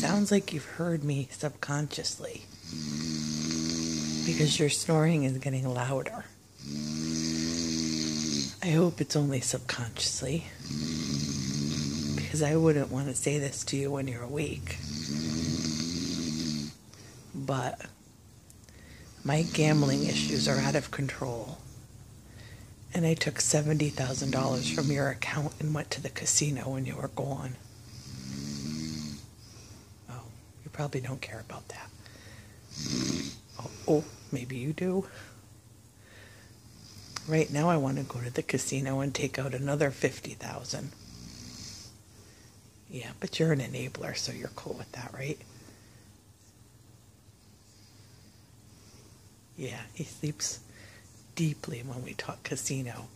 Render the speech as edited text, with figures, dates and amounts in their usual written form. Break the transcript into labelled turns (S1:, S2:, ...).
S1: sounds like you've heard me subconsciously because your snoring is getting louder. I hope it's only subconsciously because I wouldn't want to say this to you when you're awake. But my gambling issues are out of control. And I took $70,000 from your account and went to the casino when you were gone. Oh, you probably don't care about that. Oh, maybe you do. Right now I want to go to the casino and take out another $50,000. Yeah, but you're an enabler, so you're cool with that, right? Yeah, he sleeps deeply when we talk casino.